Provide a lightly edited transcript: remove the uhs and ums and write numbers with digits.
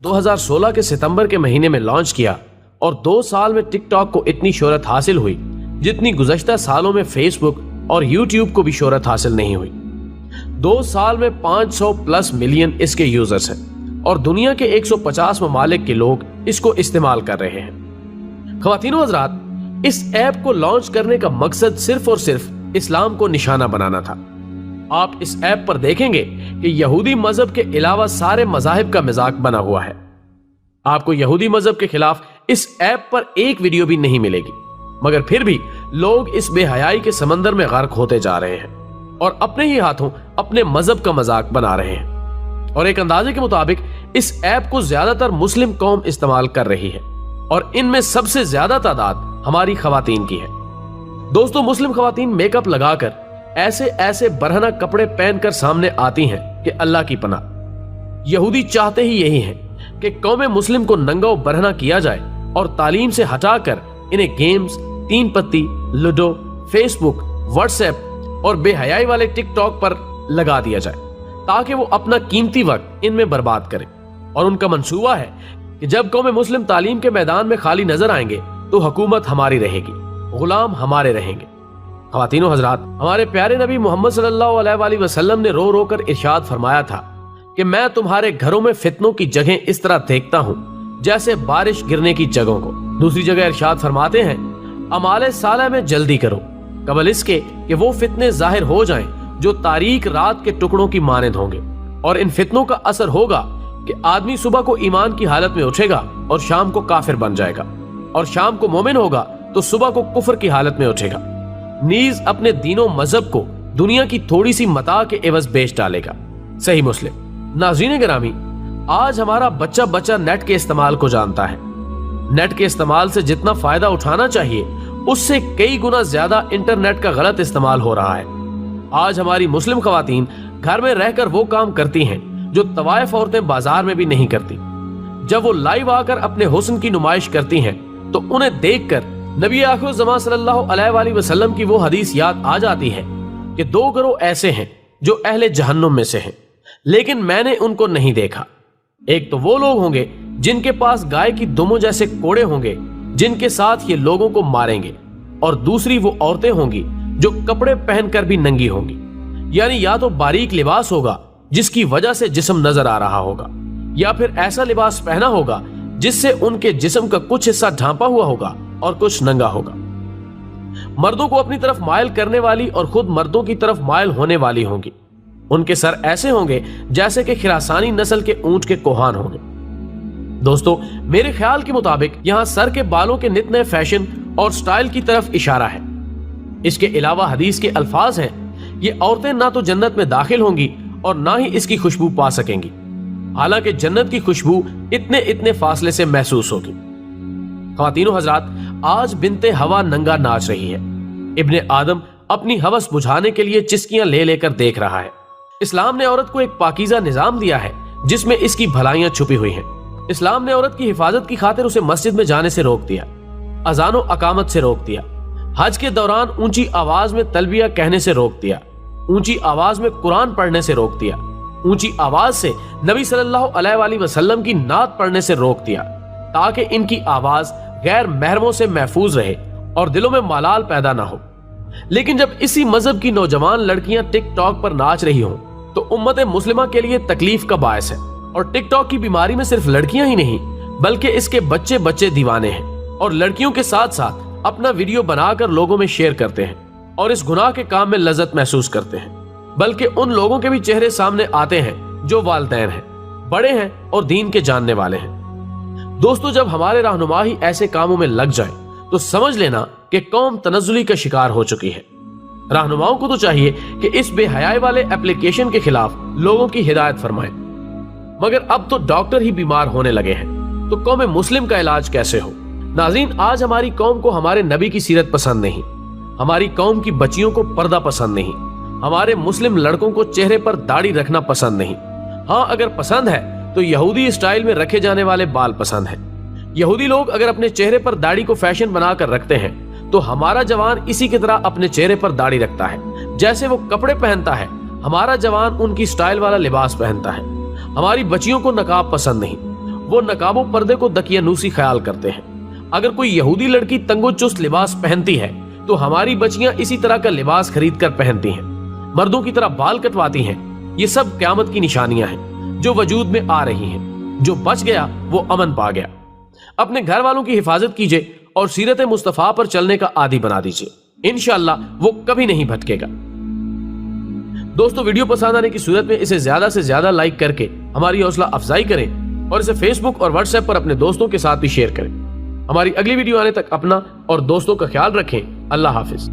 2016 के सितंबर के महीने में लॉन्च किया और 2 साल में टिक टॉक को इतनी शोहरत हासिल हुई जितनी गुज़श्ता सालों में फेसबुक और यूट्यूब को भी शोहरत हासिल नहीं हुई। 2 साल में 500+ मिलियन इसके यूजर्स हैं और दुनिया के 150 ममालिक के लोग इसको इस्तेमाल कर रहे हैं। ख़वातीनो हज़रात, इस ऐप को लॉन्च करने का मकसद सिर्फ और सिर्फ इस्लाम को निशाना बनाना था। आप इस ऐप पर देखेंगे कि यहूदी मजहब के अलावा सारे मजाहिब का मजाक बना हुआ है। आपको यहूदी मजहब के खिलाफ इस ऐप पर एक वीडियो भी नहीं मिलेगी, मगर फिर भी लोग इस बेहयाई के समंदर में गर्क होते जा रहे हैं और अपने ही हाथों अपने मजहब का मजाक बना रहे हैं। और एक अंदाजे के मुताबिक इस ऐप को ज्यादातर मुस्लिम कौम इस्तेमाल कर रही है और इनमें सबसे ज्यादा तादाद हमारी खवातीन की है। दोस्तों, मुस्लिम खवातीन मेकअप लगाकर ऐसे ऐसे बरहना कपड़े पहनकर सामने आती हैं कि अल्लाह की पनाह। यहूदी चाहते ही यही है कि कौम मुस्लिम को नंगा बरहना किया जाए और तालीम से हटाकर इन्हें गेम्स, 3 पत्ती, लूडो, फेसबुक, व्हाट्सएप और बेहयाई वाले टिकटॉक पर लगा दिया जाए ताकि वो अपना कीमती वक्त इनमें बर्बाद करें। और उनका मंसूबा है कि जब कौम मुस्लिम तालीम के मैदान में खाली नजर आएंगे तो हुकूमत हमारी रहेगी, गुलाम हमारे रहेंगे। ख़वातीनो हज़रात, हमारे प्यारे नबी मोहम्मद सल्लल्लाहु अलैहि वसल्लम ने रो रो कर इरशाद फरमाया था कि मैं तुम्हारे घरों में फितनों की जगह इस तरह देखता हूँ जैसे बारिश गिरने की जगहों को। दूसरी जगह इरशाद फरमाते हैं, अमाले साला में जल्दी करो कबल इसके कि वो फितने जाहिर हो जाएं जो तारीक रात के टुकड़ों की मानद होंगे। और इन फितनों का असर होगा कि आदमी सुबह को ईमान की हालत में उठेगा और शाम को काफिर बन जाएगा, और शाम को मोमिन होगा तो सुबह को कुफर की हालत में उठेगा, नीज अपने दीनों मजहब को दुनिया की थोड़ी सी मता के एवज बेच डालेगा। सही मुस्लिम। नाज़रीन गिरामी, आज हमारा बच्चा बच्चा नेट के इस्तेमाल को जानता है। नेट के इस्तेमाल से जितना फायदा उठाना चाहिए उससे कई गुना ज्यादा इंटरनेट का गलत इस्तेमाल हो रहा है। आज हमारी मुस्लिम खवातीन घर में रहकर वो काम करती हैं जो तवाइफ औरतें बाजार में भी नहीं करती। जब वो लाइव आकर अपने हुस्न की नुमाइश करती हैं तो उन्हें देखकर नबी आखिर ज़मां सल्लल्लाहु अलैहि वसल्लम की वो हदीस याद आ जाती है कि 2 गिरोह ऐसे हैं जो अहले जहन्नुम में से हैं, लेकिन मैंने उनको नहीं देखा। एक तो वो लोग होंगे जिनके पास गाय की दुमों जैसे कोड़े होंगे जिनके साथ ये लोगों को मारेंगे, और दूसरी वो औरतें होंगी जो कपड़े पहनकर भी नंगी होंगी। यानी या तो बारीक लिबास होगा जिसकी वजह से जिस्म नजर आ रहा होगा, या फिर ऐसा लिबास पहना होगा जिससे उनके जिस्म का कुछ हिस्सा ढांपा हुआ होगा और कुछ नंगा होगा। मर्दों को अपनी तरफ मायल करने वाली और खुद मर्दों की तरफ मायल होने वाली होंगी। उनके सर ऐसे होंगे जैसे कि खिरासानी नस्ल के ऊंट के कोहान होंगे। दोस्तों, मेरे ख्याल के मुताबिक यहाँ सर के बालों के नित नए फैशन और स्टाइल की तरफ इशारा है। इसके अलावा हदीस के अल्फाज हैं, ये औरतें ना तो जन्नत में दाखिल होंगी और ना ही इसकी खुशबू पा सकेंगी, हालांकि जन्नत की खुशबू इतने इतने फासले से महसूस होगी। ख़वातीनो हज़रात, आज बिनते हवा नंगा नाच रही है। इब्ने आदम अपनी हवस बुझाने के लिए चिस्कियां ले लेकर देख रहा है। इस्लाम ने औरत को एक पाकीज़ा निजाम दिया है जिसमें इसकी भलाइयां छुपी हुई हैं। इस्लाम ने औरत की हिफाजत की खातिर उसे मस्जिद में जाने से रोक दिया, अजानो अकामत से रोक दिया, हज के दौरान ऊंची आवाज में तलबिया कहने से रोक दिया, ऊंची आवाज में कुरान पढ़ने से रोक दिया, ऊंची आवाज से नबी सल्लल्लाहु अलैहि वसल्लम की नात पढ़ने से रोक दिया, ताकि इनकी आवाज गैर महरमों से महफूज रहे और दिलों में मालाल पैदा ना हो। लेकिन जब इसी मजहब की नौजवान लड़कियां टिकटॉक पर नाच रही हों तो उम्मत मुस्लिमा के लिए तकलीफ का बायस है। और टिकटॉक की बीमारी में सिर्फ लड़कियां ही नहीं बल्कि इसके बच्चे बच्चे दीवाने हैं और लड़कियों के साथ साथ अपना वीडियो बनाकर लोगों में शेयर करते हैं और इस गुनाह के काम में लज्जत महसूस करते हैं। बल्कि उन लोगों के भी चेहरे सामने आते हैं जो वालिदैन हैं, बड़े हैं और दीन के जानने वाले हैं। दोस्तों, जब हमारे रहनुमा ही ऐसे कामों में लग जाए तो समझ लेना कि कौम तनज़्ज़ुली का शिकार हो चुकी है। रहनुमाओं को तो चाहिए कि इस बेहयाई वाले एप्लीकेशन के खिलाफ लोगों की हिदायत फरमाएं, मगर अब तो डॉक्टर ही बीमार होने लगे हैं, तो कौम मुस्लिम का इलाज कैसे हो? नाज़रीन, आज हमारी कौम को हमारे नबी की सीरत पसंद नहीं, हमारी कौम की बच्चियों को पर्दा पसंद नहीं, हमारे मुस्लिम लड़कों को चेहरे पर दाढ़ी रखना पसंद नहीं। हाँ, अगर पसंद है तो यहूदी स्टाइल में रखे जाने वाले बाल पसंद है। यहूदी लोग अगर अपने चेहरे पर दाढ़ी को फैशन बनाकर रखते हैं तो हमारा जवान इसी की तरह अपने चेहरे पर दाढ़ी रखता है। जैसे वो कपड़े पहनता है, हमारा जवान उनकी स्टाइल वाला लिबास पहनता है। हमारी बच्चियों को नकाब पसंद नहीं, وہ نقاب و پردے کو دقیانوسی خیال کرتے ہیں۔ اگر کوئی یہودی لڑکی تنگ و چست لباس پہنتی ہے تو ہماری بچیاں اسی طرح کا لباس خرید کر پہنتی ہیں، مردوں کی طرح بال کٹواتی ہیں۔ یہ سب قیامت کی نشانیاں ہیں جو وجود میں آ رہی ہیں۔ جو بچ گیا وہ امن پا گیا۔ اپنے گھر والوں کی حفاظت کیجئے اور سیرت مصطفیٰ پر چلنے کا عادی بنا دیجئے، انشاءاللہ وہ کبھی نہیں بھٹکے گا۔ دوستو، ویڈیو پسند آنے کی صورت میں اسے زیادہ سے زیادہ لائک کر کے ہماری حوصلہ افزائی کریں اور اسے فیس بک اور واٹس ایپ پر اپنے دوستوں کے ساتھ بھی شیئر کریں۔ ہماری اگلی ویڈیو آنے تک اپنا اور دوستوں کا خیال رکھیں۔ اللہ حافظ۔